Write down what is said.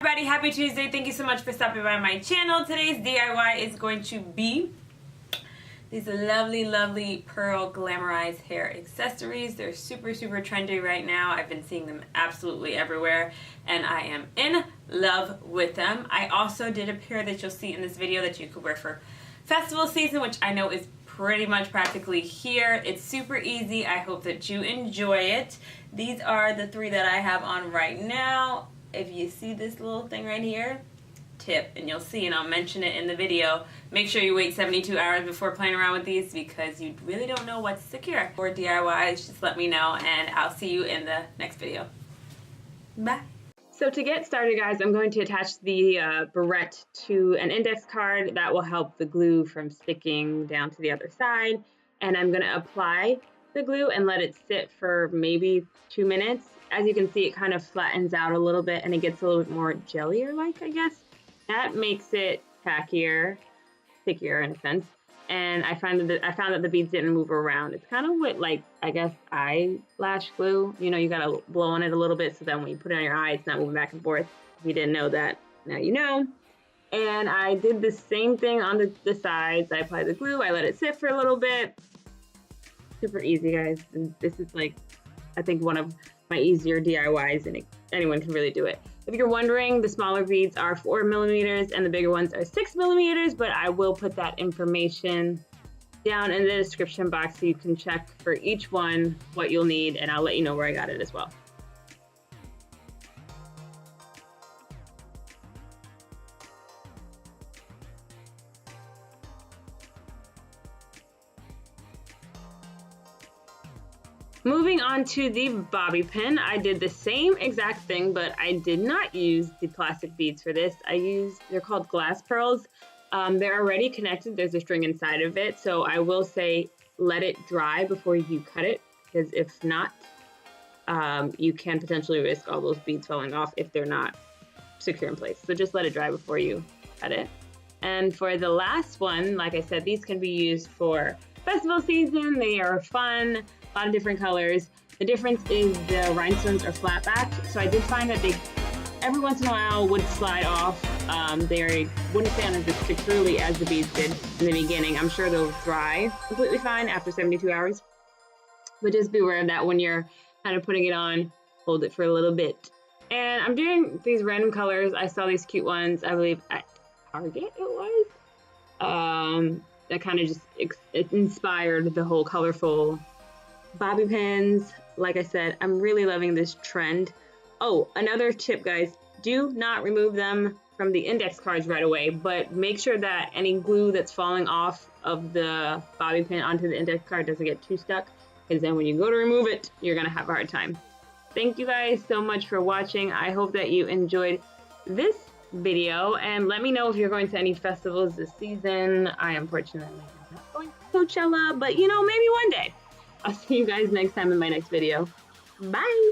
Everybody, happy Tuesday. Thank you so much for stopping by my channel. Today's DIY is going to be these lovely pearl glamorized hair accessories. They're super trendy right now. I've been seeing them absolutely everywhere and I am in love with them. I also did a pair that you'll see in this video that you could wear for festival season, which I know is pretty much practically here. It's super easy. I hope that you enjoy it. These are the three that I have on right now. If you see this little thing right here, tip, and you'll see, and I'll mention it in the video, make sure you wait 72 hours before playing around with these because you really don't know what's secure. For DIYs, just let me know and I'll see you in the next video. Bye. So to get started, guys, I'm going to attach the barette to an index card that will help the glue from sticking down to the other side. And I'm going to apply the glue and let it sit for maybe 2 minutes. As you can see, it kind of flattens out a little bit and it gets a little bit more jellier-like, I guess. That makes it tackier, stickier in a sense. And I found that the beads didn't move around. It's kind of what, like, I guess eyelash glue. You know, you gotta blow on it a little bit so that when you put it on your eye, it's not moving back and forth. If you didn't know that, now you know. And I did the same thing on the sides. I applied the glue, I let it sit for a little bit. Super easy, guys. And this is, like, I think one of my easier DIYs, and anyone can really do it. If you're wondering, the smaller beads are 4 millimeters and the bigger ones are 6 millimeters, but I will put that information down in the description box so you can check for each one what you'll need, and I'll let you know where I got it as well. Moving on to the bobby pin, I did the same exact thing, but I did not use the plastic beads for this. They're called glass pearls. They're already connected. There's a string inside of it. So I will say, let it dry before you cut it, because if not, you can potentially risk all those beads falling off if they're not secure in place. So just let it dry before you cut it. And for the last one, like I said, these can be used for festival season. They are fun. A lot of different colors. The difference is the rhinestones are flat back, so I did find that they every once in a while would slide off. They wouldn't stay on as securely as the beads did in the beginning. I'm sure they'll dry completely fine after 72 hours. But just be aware of that when you're kind of putting it on, hold it for a little bit. And I'm doing these random colors. I saw these cute ones, I believe at Target it was. That kind of just it inspired the whole colorful bobby pins. Like I said, I'm really loving this trend. Oh, another tip, guys, do not remove them from the index cards right away, but make sure that any glue that's falling off of the bobby pin onto the index card doesn't get too stuck, because then when you go to remove it, you're gonna have a hard time. Thank you guys so much for watching. I hope that you enjoyed this video, and let me know if you're going to any festivals this season. I unfortunately am not going to Coachella, but you know, maybe one day. I'll see you guys next time in my next video. Bye!